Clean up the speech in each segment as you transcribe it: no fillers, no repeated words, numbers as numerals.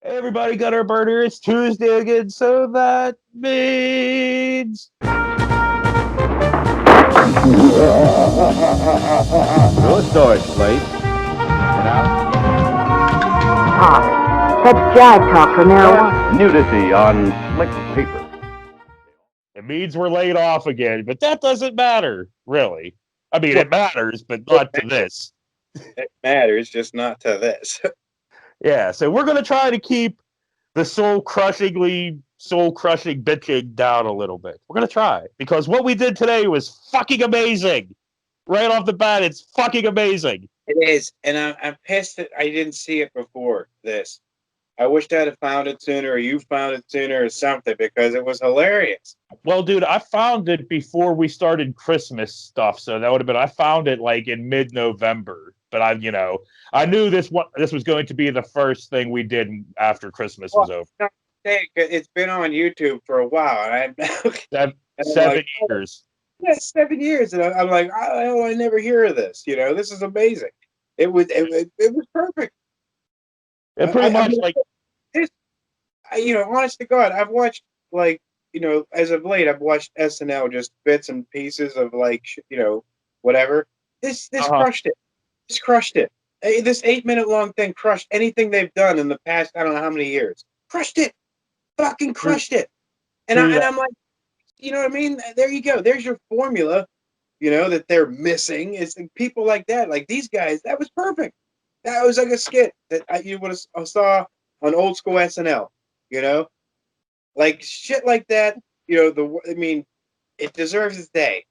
Hey everybody, got our burner. It's Tuesday again, so that means No storage place. And out. Talk. That's jive talk for marijuana. Nudity on slick paper. it means we're laid off again, but that doesn't matter, really. I mean, Well, it matters, but it not to this. matters, just not to this. Yeah, so we're gonna try to keep the soul crushing bitching down a little bit. We're gonna try because what we did today was fucking amazing. Right off the bat, it's fucking amazing. It is, and I'm pissed that I didn't see it before this. I wished I'd have found it sooner, or you found it sooner, or something, because it was hilarious. Well, dude, I found it before we started Christmas stuff, so that would have been. I found it like in mid-November, but I knew this was going to be the first thing we did after Christmas Well, was over. it's been on YouTube for a while, and Seven, and I'm seven like, oh, years. yeah, 7 years, and I'm like, I never hear of this. This is amazing. It was perfect. And pretty I much mean, like, this, honest to God, I've watched like as of late, I've watched SNL just bits and pieces of like whatever. This uh-huh. crushed it. This crushed it. This 8 minute long thing crushed anything they've done in the past. I don't know how many years. Crushed it. Fucking True, crushed it. And true that. I'm like, you know what I mean? There you go. There's your formula. That they're missing. It's like people like that, like these guys. That was perfect. That was like a skit that you would have saw on old school SNL. You know, like shit like that. It deserves its day.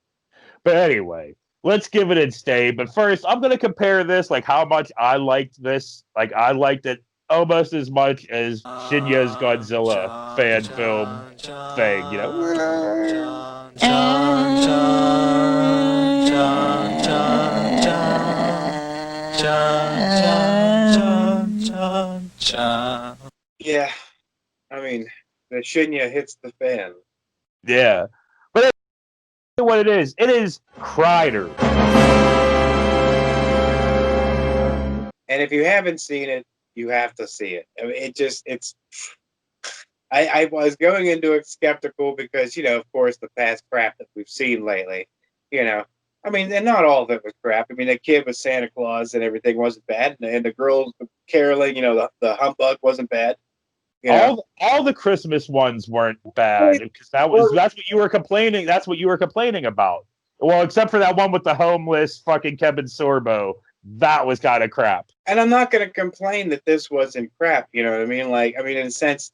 But anyway, let's give it its day. But first, I'm gonna compare this, like how much I liked this. Like I liked it almost as much as Shinya's Godzilla fan film thing. Yeah, I mean, the Shinya hits the fan. Yeah. But what it is Cryder. And if you haven't seen it, you have to see it. I mean, it's. I was going into it skeptical because, of course, the past crap that we've seen lately, I mean, and not all of it was crap. I mean, the kid with Santa Claus and everything wasn't bad. And the girls caroling, the humbug wasn't bad. All the Christmas ones weren't bad because that's what you were complaining. That's what you were complaining about. Well, except for that one with the homeless fucking Kevin Sorbo, that was kind of crap. And I'm not going to complain that this wasn't crap. You know what I mean? Like, I mean, in the sense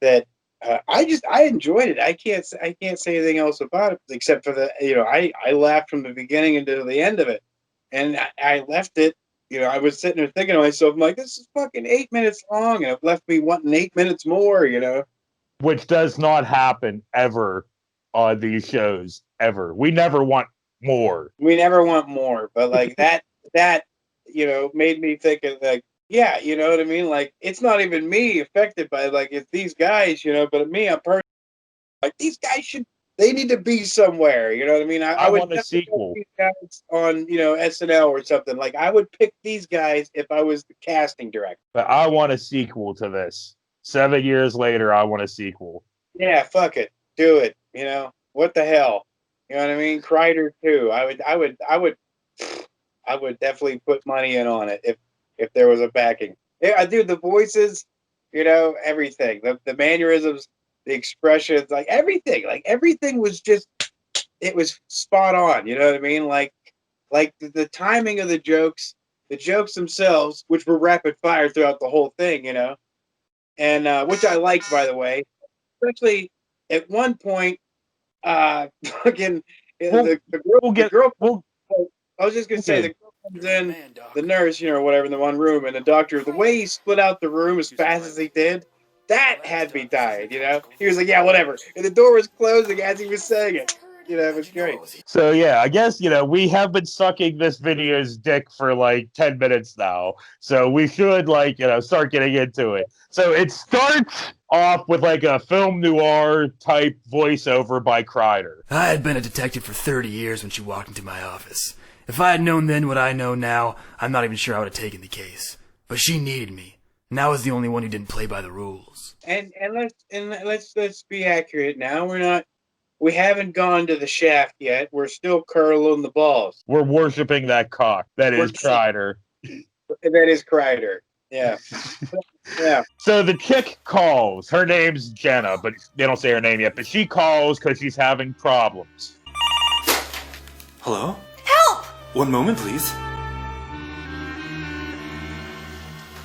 that I enjoyed it. I can't say anything else about it except for I laughed from the beginning until the end of it, and I left it. I was sitting there thinking to myself, I'm like, this is fucking 8 minutes long, and it left me wanting 8 minutes more. Which does not happen ever on these shows ever. We never want more. We never want more, but like that made me think of like, yeah, you know what I mean? Like, it's not even me affected by like it's these guys, but me, I'm personally like these guys they need to be somewhere. You know what I mean? I would want a sequel. These guys on SNL or something. Like I would pick these guys if I was the casting director. But I want a sequel to this. 7 years later, I want a sequel. Yeah, fuck it, do it. What the hell? You know what I mean? Cryder too. I would definitely put money in on it if there was a backing. Yeah, I do the voices, everything, the mannerisms, the expressions, like everything was just it was spot on. You know what I mean? Like the timing of the jokes themselves, which were rapid fire throughout the whole thing, and which I liked, by the way, especially at one point. Fucking the girl. I was just gonna say the girl comes in, the nurse, or whatever, in the one room, and the doctor. The way he split out the room as fast as he did, that had me dying. He was like, "Yeah, whatever," and the door was closing as he was saying it. It was great. So yeah, I guess we have been sucking this video's dick for like 10 minutes now. So we should start getting into it. So it starts off with like a film noir type voiceover by Cryder. I had been a detective for 30 years when she walked into my office. If I had known then what I know now, I'm not even sure I would have taken the case. But she needed me. Now is the only one who didn't play by the rules. And let's be accurate now. We haven't gone to the shaft yet. We're still curling the balls. We're worshiping that cock. That is Cryder. That is Cryder. Yeah. Yeah. So the chick calls. Her name's Jenna, but they don't say her name yet. But she calls because she's having problems. Hello? Help! One moment, please.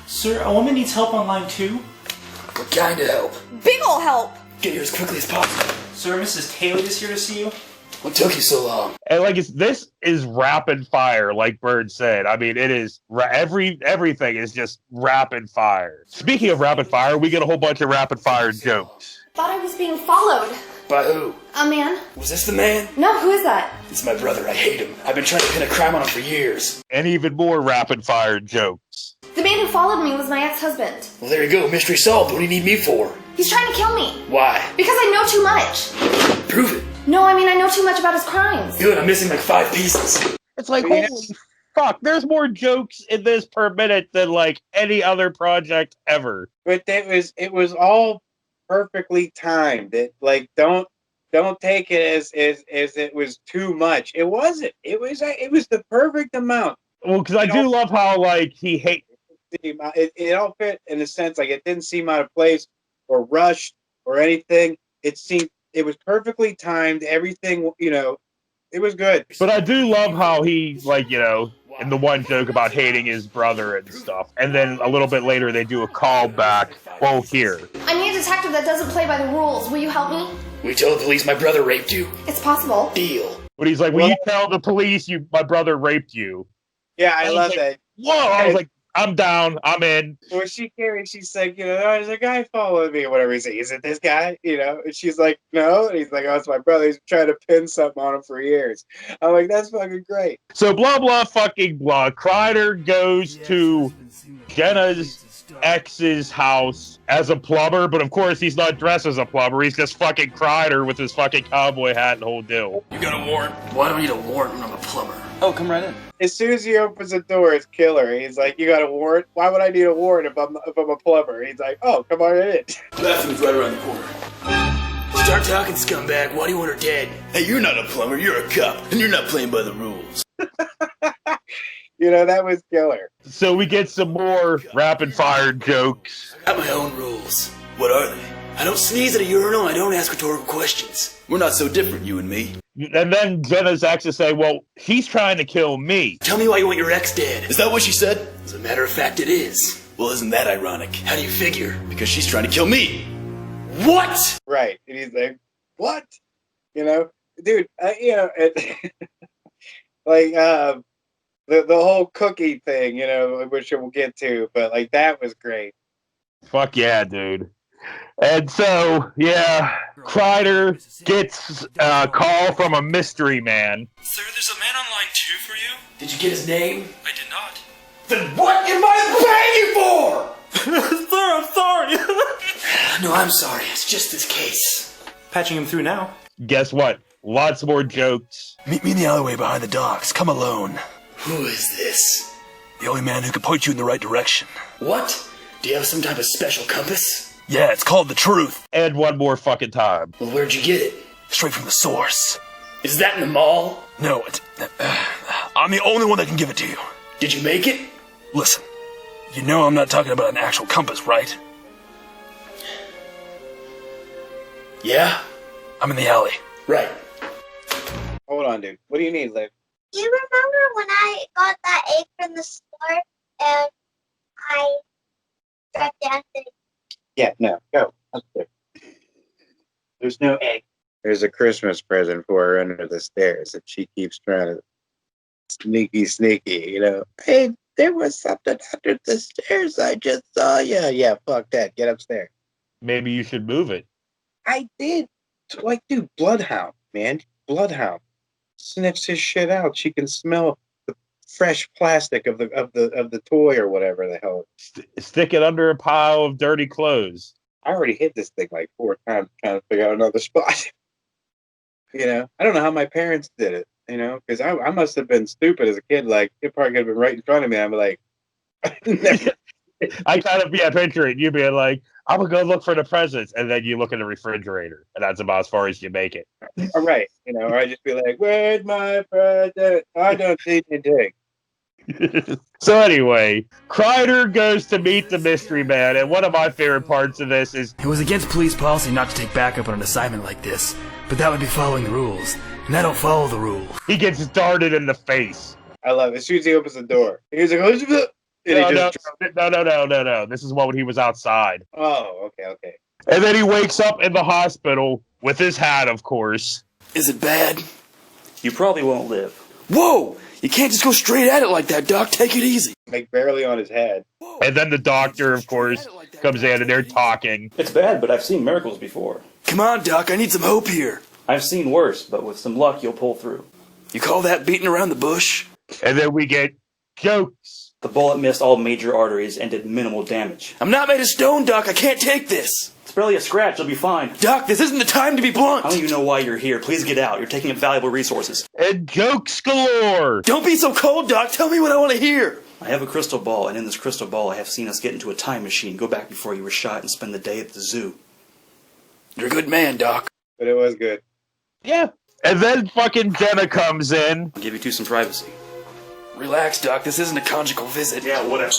Sir, a woman needs help on line 2. What kind of help? Big ol' help! Get here as quickly as possible. Sir, Mrs. Taylor is here to see you. What took you so long? And this is rapid fire, like Bird said. I mean, it is everything is just rapid fire. Speaking of rapid fire, we get a whole bunch of rapid fire jokes. Thought I was being followed. By who? A man. Was this the man? No, who is that? It's my brother. I hate him. I've been trying to pin a crime on him for years. And even more rapid fire jokes. The man who followed me was my ex-husband. Well, there you go. Mystery solved. What do you need me for? He's trying to kill me. Why? Because I know too much. Prove it. No, I mean I know too much about his crimes. Good. I'm missing like 5 pieces. It's like, holy fuck, there's more jokes in this per minute than like any other project ever. But it was all perfectly timed. It like don't take it as it was too much. It wasn't. It was the perfect amount. Well, because I do love how like he hates. It all fit in a sense. Like it didn't seem out of place or rushed or anything. It was perfectly timed. Everything, it was good. But I do love how he, like, in the one joke about hating his brother and stuff. And then a little bit later, they do a callback. Well, here. I need a detective that doesn't play by the rules. Will you help me? We tell the police my brother raped you. It's possible. Deal. But he's like, will you tell the police my brother raped you? Yeah, I love that. Whoa! I was like, I'm down. I'm in. When she's like, there's a guy following me or whatever. He's like, is it this guy? And she's like, no. And he's like, oh, it's my brother. He's trying to pin something on him for years. I'm like, that's fucking great. So blah, blah, fucking blah. Cryder goes to Jenna's ex's house as a plumber, but of course he's not dressed as a plumber. He's just fucking Cryder with his fucking cowboy hat and whole deal. You got a warrant? Why do I need a warrant when I'm a plumber? Oh, come right in. As soon as he opens the door, it's killer. He's like, you got a warrant? Why would I need a warrant if I'm a plumber? He's like, oh, come on in. Bathroom's right around the corner. Start talking, scumbag. Why do you want her dead? Hey, you're not a plumber. You're a cop, and you're not playing by the rules. That was killer. So we get some more rapid fire jokes. I got my own rules. What are they? I don't sneeze at a urinal. I don't ask rhetorical questions. We're not so different, you and me. And then Jenna's ex will say, well, he's trying to kill me. Tell me why you want your ex dead. Is that what she said? As a matter of fact, it is. Well, isn't that ironic? How do you figure? Because she's trying to kill me. What? Right. And he's like, what? Dude, like, the whole cookie thing, which we'll get to, but like that was great. Fuck yeah, dude. And so, yeah, Cryder gets a call from a mystery man. Sir, there's a man on line 2 for you. Did you get his name? I did not. Then what am I paying you for? Sir, I'm sorry. No, I'm sorry. It's just this case. Patching him through now. Guess what? Lots more jokes. Meet me in the alleyway behind the docks. Come alone. Who is this? The only man who can point you in the right direction. What? Do you have some type of special compass? Yeah, it's called the truth. And one more fucking time. Well, where'd you get it? Straight from the source. Is that in the mall? No, I'm the only one that can give it to you. Did you make it? Listen, you know I'm not talking about an actual compass, right? Yeah? I'm in the alley. Right. Hold on, dude. What do you need, Liv? Do you remember when I got that egg from the store and I started dancing? Yeah, no, go. Upstairs. There's no egg. There's a Christmas present for her under the stairs that she keeps trying to sneaky, Hey, there was something under the stairs I just saw. Yeah, fuck that. Get upstairs. Maybe you should move it. I did. Like, dude, Bloodhound, man. Bloodhound. Sniffs his shit out. She can smell the fresh plastic of the toy or whatever the hell. Stick it under a pile of dirty clothes. I already hit this thing like 4 times trying to figure out another spot. I don't know how my parents did it, because I must have been stupid as a kid. Like, it probably could have been right in front of me. I'm like, never. I kind of picture it. You being like, I'm gonna go look for the presents, and then you look in the refrigerator, and that's about as far as you make it. All right, or I just be like, "Where's my present? I don't see anything." So anyway, Cryder goes to meet the mystery man, and one of my favorite parts of this is It was against police policy not to take backup on an assignment like this, but that would be following the rules, and I don't follow the rules. he gets darted in the face. I love it. As soon as he opens the door, he's like, "Oh, No. This is when he was outside. Oh, okay. And then he wakes up in the hospital with his hat, of course. Is it bad? You probably won't live. Whoa! You can't just go straight at it like that, Doc. Take it easy. Like barely on his head. And then the doctor, of course, comes in and they're talking. It's bad, but I've seen miracles before. Come on, Doc. I need some hope here. I've seen worse, but with some luck, you'll pull through. You call that beating around the bush? And then we get jokes. The bullet missed all major arteries and did minimal damage. I'm not made of stone, Doc. I can't take this. It's barely a scratch. You'll be fine. Doc, this isn't the time to be blunt. I don't even know why you're here. Please get out. You're taking up valuable resources. And jokes galore. Don't be so cold, Doc. Tell me what I want to hear. I have a crystal ball, and in this crystal ball, I have seen us get into a time machine, go back before you were shot, and spend the day at the zoo. You're a good man, Doc. But it was good. Yeah. And then fucking Jenna comes in. I'll give you two some privacy. Relax, Doc. This isn't a conjugal visit. Yeah, whatever.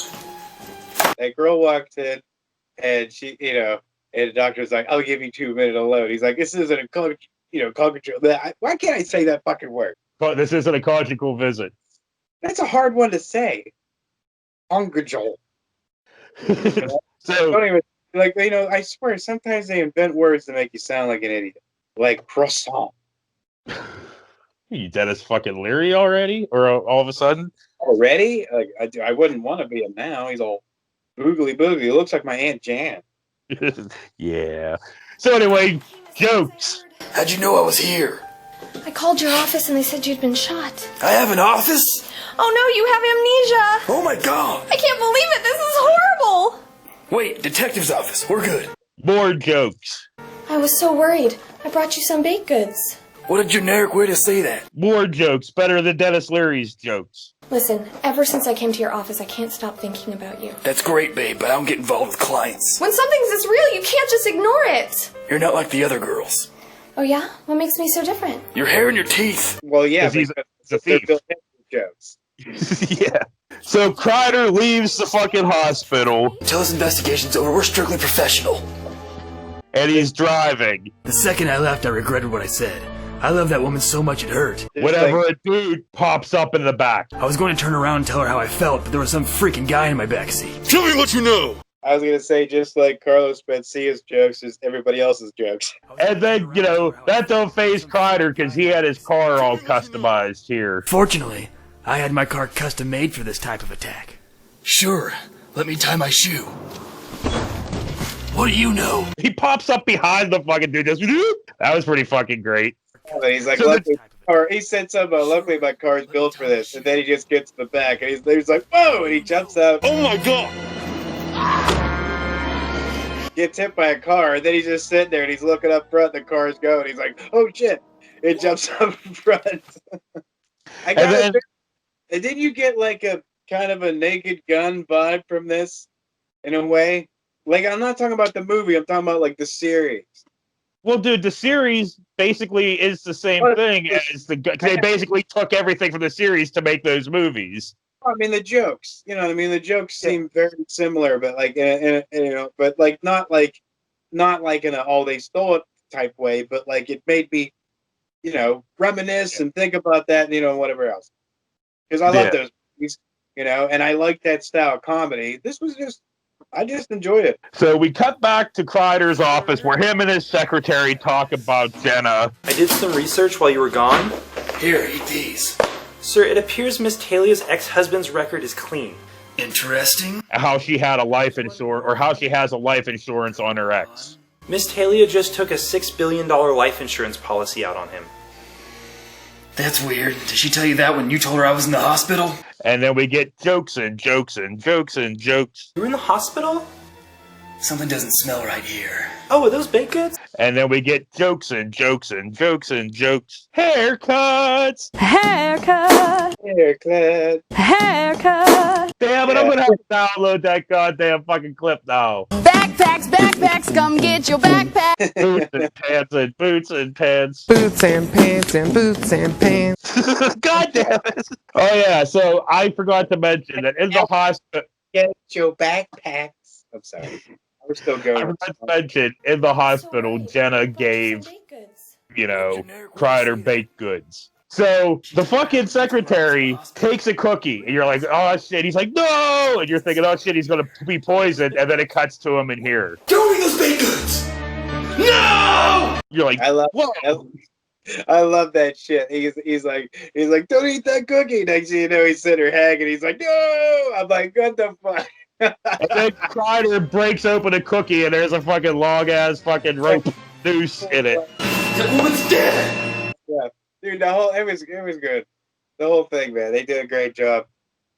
That girl walks in, and she, and the doctor's like, "I'll give you 2 minutes alone." He's like, "This isn't a conjugal. Why can't I say that fucking word? But this isn't a conjugal visit. That's a hard one to say. Conjugal. So Don't even I swear sometimes they invent words to make you sound like an idiot, like croissant. you Dennis fucking Leary already, or all of a sudden? Already? Like I wouldn't want to be him now. He's all boogly boogly. He looks like my Aunt Jan. Yeah. So anyway, jokes. How'd you know I was here? I called your office and they said you'd been shot. I have an office? Oh no, you have amnesia! Oh my god! I can't believe it! This is horrible! Wait, detective's office. We're good. More jokes. I was so worried. I brought you some baked goods. What a generic way to say that. More jokes. Better than Dennis Leary's jokes. Listen, ever since I came to your office, I can't stop thinking about you. That's great, babe, but I don't get involved with clients. When something's this real, you can't just ignore it! You're not like the other girls. Oh yeah? What makes me so different? Your hair and your teeth. Well, yeah, He's because a thief. Bill jokes. Yeah. So Cryder leaves the fucking hospital. Until this investigation's over, we're strictly professional. And he's driving. The second I left, I regretted what I said. I love that woman so much it hurt. Whenever a dude pops up in the back. I was going to turn around and tell her how I felt, but there was some freaking guy in my backseat. Tell me what you know! I was gonna say, just like Carlos Mencia's jokes is everybody else's jokes. And then, that don't faze Cryder because he had his car all customized here. Fortunately, I had my car custom made for this type of attack. Sure, let me tie my shoe. What do you know? He pops up behind the fucking dude. Just, that was pretty fucking great. And he's like, So luckily, or he said something about, luckily my car's built for this. And then he just gets to the back and he's like, whoa! And he jumps out. Oh my god! Gets hit by a car, and then he's just sitting there and he's looking up front, the car's going. He's like, oh shit! It jumps up front. And didn't you get like a kind of a Naked Gun vibe from this, in a way? Like, I'm not talking about the movie, I'm talking about like the series. Well, dude, the series basically is the same thing as they basically took everything from the series to make those movies. I mean, the jokes, what I mean? The jokes seem very similar, but like, but like not like in a "oh, they stole it" type way, but like it made me, reminisce and think about that, whatever else. Because I love those movies, and I like that style of comedy. This was I just enjoyed it. So we cut back to Cryder's office where him and his secretary talk about Jenna. I did some research while you were gone. Here, eat these. Sir, it appears Miss Talia's ex-husband's record is clean. Interesting. How she had a life insurance, or how she has a life insurance on her ex. Miss Talia just took a $6 billion life insurance policy out on him. That's weird. Did she tell you that when you told her I was in the hospital? And then we get jokes and jokes and jokes and jokes. You were in the hospital? Something doesn't smell right here. Oh, are those baked goods? And then we get jokes and jokes and jokes and jokes. Haircuts! Haircut. Haircut. Haircut. Damn it, I'm gonna have to download that goddamn fucking clip now. Backpacks, come get your backpack. Boots and pants and boots and pants. Boots and pants and boots and pants. God damn it. Oh yeah, so I forgot to mention that in the hospital. Get your backpacks. I'm sorry. We're still I going. forgot to mention in the hospital, Jenna gave, Cryder baked goods. So the fucking secretary takes a cookie, and you're like, oh shit. He's like, no! And you're thinking, oh shit, he's gonna be poisoned. And then it cuts to him in here. Don't eat those baked goods! No! You're like, I love. whoa. I love that shit. He's like, don't eat that cookie. Next thing you know, he's sitting there hanging. He's like, no! I'm like, what the fuck? And then Cryder breaks open a cookie, and there's a fucking long ass fucking rope noose in it. That woman's dead! Yeah, dude, it was good. The whole thing, man. They did a great job.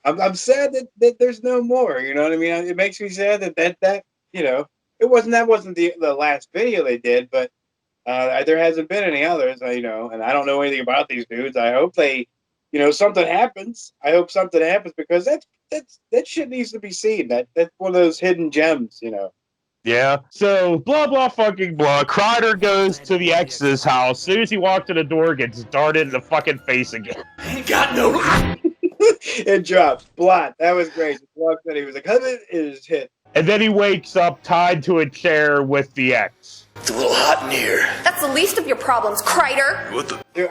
I'm sad that there's no more. You know what I mean? It makes me sad that you know, that wasn't the last video they did, but there hasn't been any others. You know, and I don't know anything about these dudes. I hope they, you know, something happens. I hope something happens because that shit needs to be seen. That's one of those hidden gems, you know. Yeah. So blah blah fucking blah. Cryder goes to the ex's house. As soon as he walked in the door, gets darted in the fucking face again. Ain't got no. It dropped. Blot. That was great. He walked in, he was like, it is hit. And then he wakes up tied to a chair with the ex. It's a little hot in here. That's the least of your problems, Cryder. What the? Dude,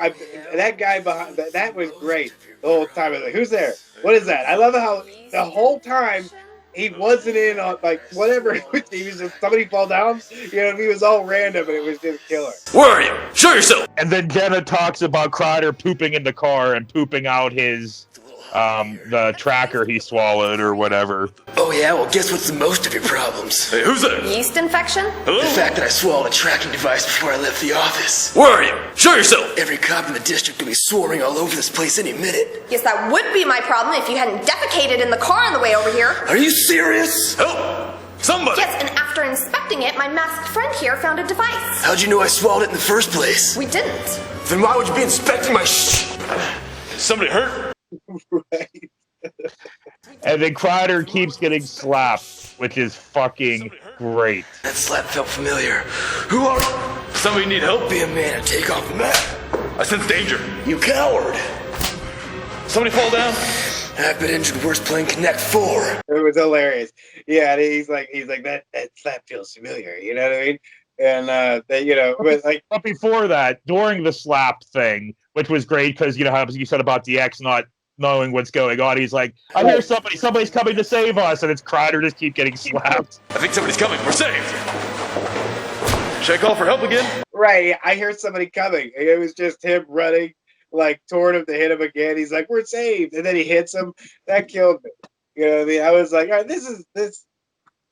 that guy behind that was great the whole time. I was like, who's there? What is that? I love how the whole time he wasn't in on like whatever. He was if somebody fall down, you know, he was all random and it was just killer. Where are you? Show yourself! And then Jenna talks about Cryder pooping in the car and pooping out his the tracker he swallowed or whatever. Oh yeah, well guess what's the most of your problems? Hey, who's there? Yeast infection? Hello? The fact that I swallowed a tracking device before I left the office. Where are you? Show yourself! Every cop in the district will be swarming all over this place any minute. Yes, that would be my problem if you hadn't defecated in the car on the way over here. Are you serious? Help! Somebody! Yes, and after inspecting it, my masked friend here found a device. How'd you know I swallowed it in the first place? We didn't. Then why would you be inspecting my Somebody hurt? Right. And then Cryder keeps getting slapped, which is fucking great. That slap felt familiar. Who are you? Somebody need help? Be a man and take off the mask. I sense danger. You coward. Somebody fall down? I've been injured worse playing Connect 4. It was hilarious. Yeah, and he's like that slap feels familiar. You know what I mean? And you know, but before that, during the slap thing, which was great because you know how you said about the ex not knowing what's going on, he's like, I hear somebody's coming to save us, and it's Cryder just keep getting slapped. I think somebody's coming. We're saved. Should I call for help again? Right, I heard somebody coming. It was just him running like toward him to hit him again. He's like, we're saved, and then he hits him. That killed me. You know what I mean? I was like, all right, this.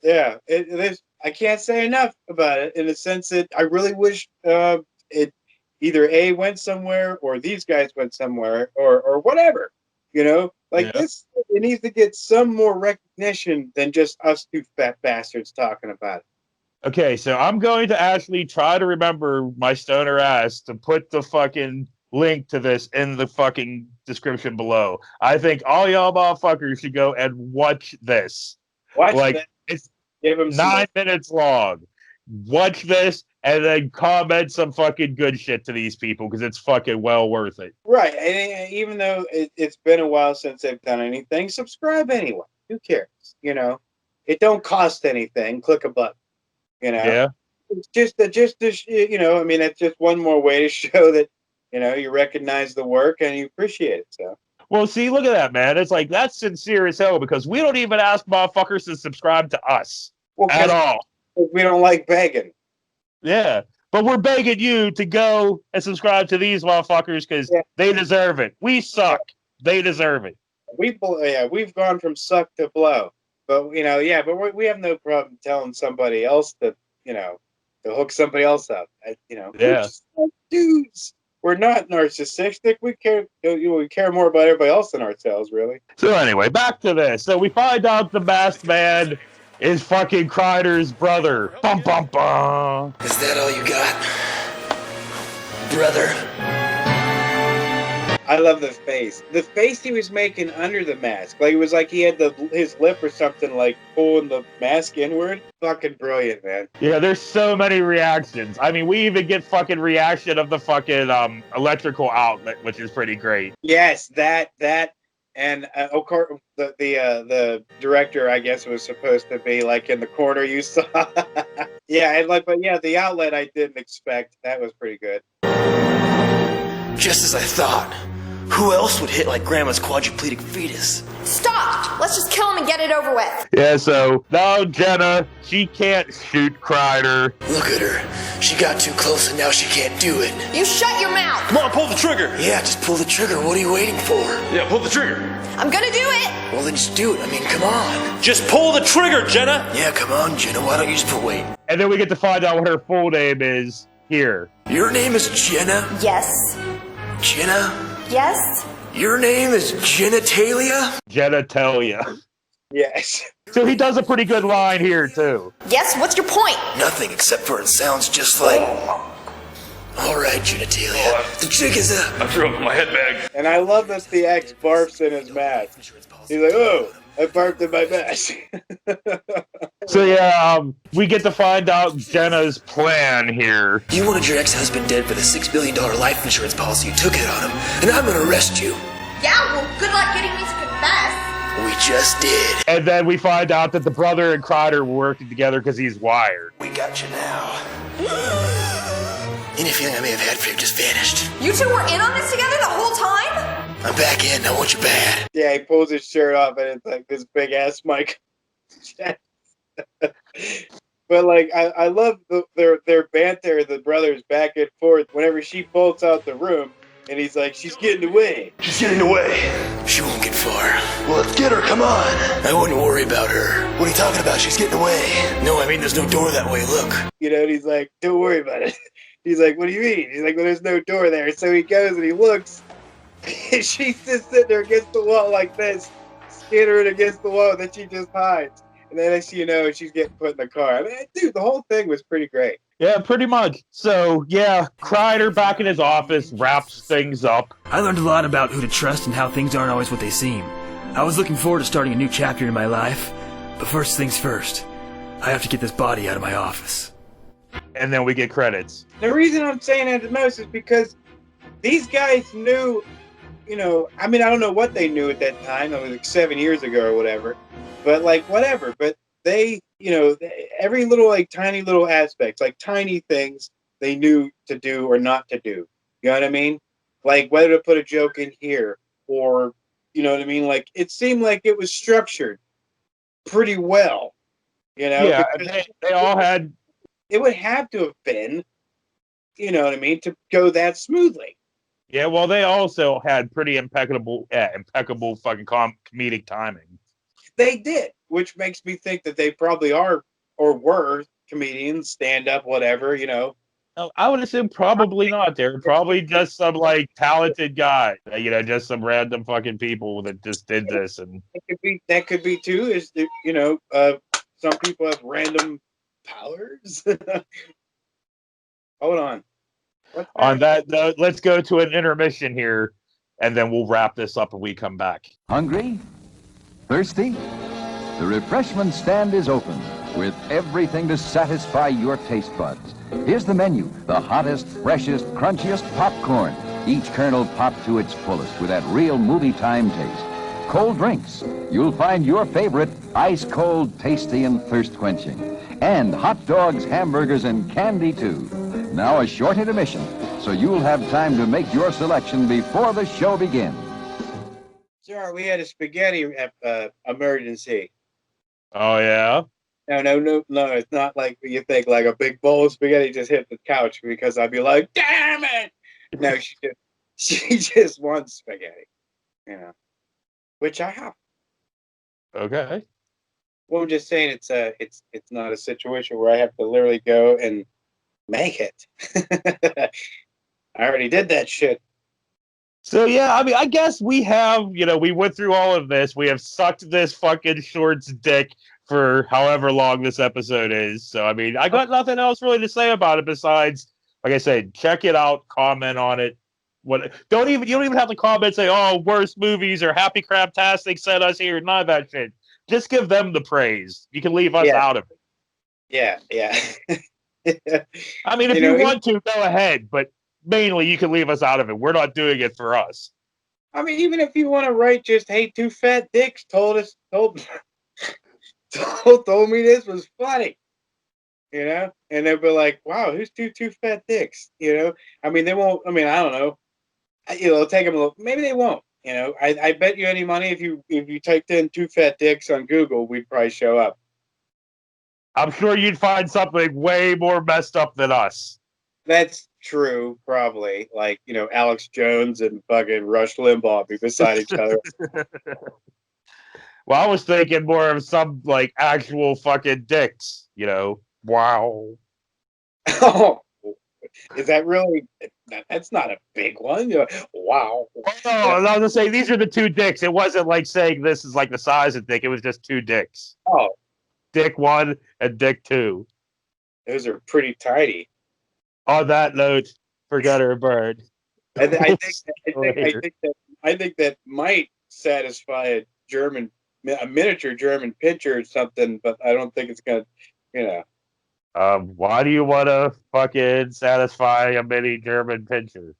Yeah, it I can't say enough about it in the sense that I really wish it either A went somewhere or these guys went somewhere or whatever. You know, like this, it needs to get some more recognition than just us two fat bastards talking about it. Okay, so I'm going to actually try to remember my stoner ass to put the fucking link to this in the fucking description below. I think all y'all motherfuckers should go and watch this. Watch like that. it's Give him 9 minutes long. Watch this and then comment some fucking good shit to these people because it's fucking well worth it. Right, and even though it's been a while since they've done anything, subscribe anyway. Who cares? You know, it don't cost anything. Click a button. You know, yeah. It's just you know, I mean, it's just one more way to show that you know you recognize the work and you appreciate it. So. Well, see, look at that, man. It's like that's sincere as hell because we don't even ask motherfuckers to subscribe to us at all. We don't like begging. Yeah, but we're begging you to go and subscribe to these motherfuckers because they deserve it. We suck. They deserve it. We've gone from suck to blow, but you know, but we have no problem telling somebody else to to hook somebody else up. We're just dudes. We're not narcissistic. We care more about everybody else than ourselves, really. So anyway, back to this. So we find out the masked man is fucking Cryder's brother. Bum bum bum. Is that all you got, brother? I love the face. The face he was making under the mask. Like, it was like he had his lip or something, like, pulling the mask inward. Fucking brilliant, man. Yeah, there's so many reactions. I mean, we even get fucking reaction of the fucking electrical outlet, which is pretty great. Yes, that, and of course, the director, I guess, was supposed to be, like, in the corner you saw. Yeah, and like, but yeah, the outlet I didn't expect. That was pretty good. Just as I thought. Who else would hit like Grandma's quadriplegic fetus? Stop! Let's just kill him and get it over with. Yeah, so now Jenna, she can't shoot Cryder. Look at her. She got too close and now she can't do it. You shut your mouth! Come on, pull the trigger! Yeah, just pull the trigger. What are you waiting for? Yeah, pull the trigger. I'm gonna do it! Well, then just do it. I mean, come on. Just pull the trigger, Jenna! Yeah, come on, Jenna. Why don't you just wait? And then we get to find out what her full name is here. Your name is Jenna? Yes. Jenna? Yes? Your name is Genitalia? Genitalia. Yes. So he does a pretty good line here, too. Yes, what's your point? Nothing, except for it sounds just like... Alright, Genitalia. The jig is up. I threw up in my head bag. And I love that the ex barfs in his mask. He's like, oh, I barfed in my mask. So yeah, we get to find out Jenna's plan here. You wanted your ex-husband dead for the $6 billion life insurance policy you took it on him, and I'm gonna arrest you. Yeah, well, good luck getting me to confess. We just did. And then we find out that the brother and Cryder were working together because he's wired. We got you now. Any feeling I may have had for you just vanished. You two were in on this together the whole time? I'm back in, I want you bad. Yeah, he pulls his shirt off and it's like this big ass mic. But like, I love their banter, the brothers back and forth. Whenever she bolts out the room, and he's like, "She's getting away. She's getting away. She won't get far. Well, let's get her. Come on. I wouldn't worry about her. What are you talking about? She's getting away. No, I mean there's no door that way. Look. You know, and he's like, "Don't worry about it." He's like, "What do you mean?" He's like, "Well, there's no door there." So he goes and he looks. And she's just sitting there against the wall like this, skittering against the wall. Then she just hides. And then next thing you know, she's getting put in the car. I mean, dude, the whole thing was pretty great. Yeah, pretty much. So, yeah, Cryder back in his office wraps things up. I learned a lot about who to trust and how things aren't always what they seem. I was looking forward to starting a new chapter in my life. But first things first, I have to get this body out of my office. And then we get credits. The reason I'm saying that the most is because these guys knew, you know, I mean, I don't know what they knew at that time. It was like 7 years ago or whatever. But like, whatever. But they, you know, every little, like, tiny little aspects, like tiny things they knew to do or not to do. You know what I mean? Like whether to put a joke in here or, you know what I mean? Like, it seemed like it was structured pretty well. You know? Yeah, they all had... It would have to have been, you know what I mean, to go that smoothly. Yeah, well, they also had pretty impeccable fucking comedic timing. They did, which makes me think that they probably are or were comedians, stand-up, whatever, you know. I would assume probably not. They're probably just some, like, talented guy. You know, just some random fucking people that just did this. And that could be too, is, you know, some people have random powers. Hold on. On that note, let's go to an intermission here, and then we'll wrap this up when we come back. Hungry? Thirsty? The refreshment stand is open with everything to satisfy your taste buds. Here's the menu: the hottest, freshest, crunchiest popcorn, each kernel popped to its fullest with that real movie time taste. Cold drinks, you'll find your favorite ice cold, tasty, and thirst quenching. And hot dogs, hamburgers, and candy too. Now a short intermission, so you'll have time to make your selection before the show begins. Sir, we had a spaghetti emergency. Oh, yeah? No, it's not like you think, like a big bowl of spaghetti just hit the couch, because I'd be like, damn it! No, she just wants spaghetti, you know, which I have. Okay. Well, I'm just saying it's not a situation where I have to literally go and make it. I already did that shit. So, yeah, I mean, I guess we have, you know, we went through all of this. We have sucked this fucking short's dick for however long this episode is. So I mean, I got nothing else really to say about it besides, like I said, check it out, comment on it. You don't even have to comment, say, oh, worst movies or Happy Craptastic sent us here, none of that shit. Just give them the praise. You can leave us out of it. Yeah. I mean, if you want to, go ahead, but mainly you can leave us out of it. We're not doing it for us. I mean, even if you want to write just, hey, two fat dicks told me this was funny, and they'll be like, wow, who's two fat dicks, I mean, they won't, I mean, I don't know, it'll take them a little, maybe they won't, I bet you any money if you typed in two fat dicks on Google, we'd probably show up. I'm sure you'd find something way more messed up than us. That's true, probably. Like, Alex Jones and fucking Rush Limbaugh be beside each other. Well, I was thinking more of some, like, actual fucking dicks, Wow. Oh, is that really? That's not a big one. Wow. Oh, I was going to say, these are the two dicks. It wasn't like saying this is like the size of dick. It was just two dicks. Oh. Dick 1 and Dick 2. Those are pretty tiny. On that note, forget her bird. I think that might satisfy a miniature German pitcher or something, but I don't think it's gonna, Why do you want to fucking satisfy a mini German pitcher?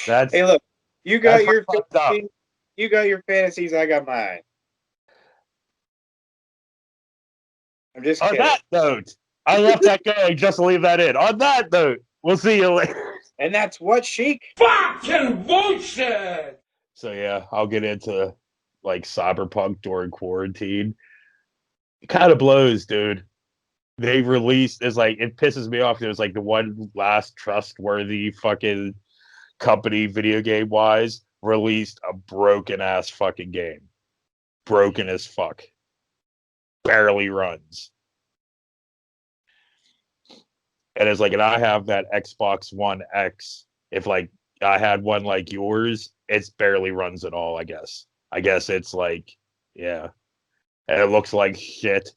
Hey, look, you got your fantasies. You got your fantasies. I got mine. I'm just kidding. On that note, I left that going just to leave that in. On that note, we'll see you later. And that's what Sheik. Fucking bullshit! So yeah, I'll get into like Cyberpunk during quarantine. It kind of blows, dude. They released, it pisses me off. It was like the one last trustworthy fucking company video game wise released a broken ass fucking game. Broken as fuck. Barely runs. And it's like, and I have that Xbox One X. If like I had one like yours, it's barely runs at all, I guess. I guess it's like, yeah. And it looks like shit.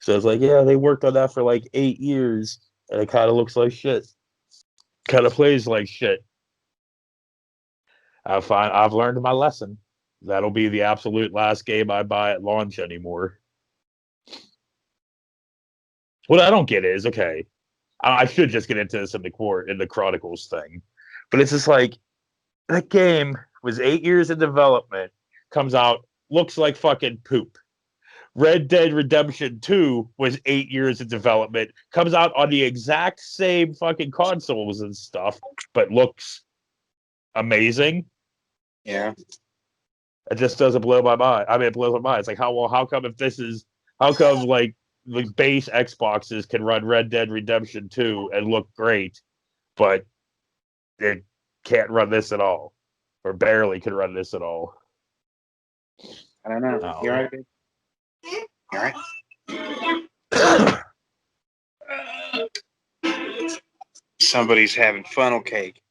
So it's like, yeah, they worked on that for like 8 years, and it kind of looks like shit. Kind of plays like shit. I've learned my lesson. That'll be the absolute last game I buy at launch anymore. What I don't get is, okay, I should just get into this in the Chronicles thing, but it's just like, that game was 8 years in development, comes out, looks like fucking poop. Red Dead Redemption 2 was 8 years in development, comes out on the exact same fucking consoles and stuff, but looks amazing. Yeah. It just doesn't blow my mind. I mean, it blows my mind. It's like, how come like the base Xboxes can run Red Dead Redemption 2 and look great, but it can't run this at all, or barely can run this at all. I don't know. You all right, babe? You all right? Somebody's having funnel cake.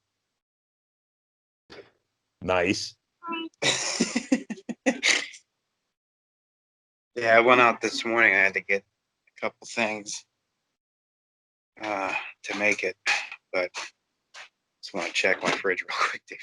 Nice. Yeah, I went out this morning. I had to get a couple things to make it, but just want to check my fridge real quick, Dave.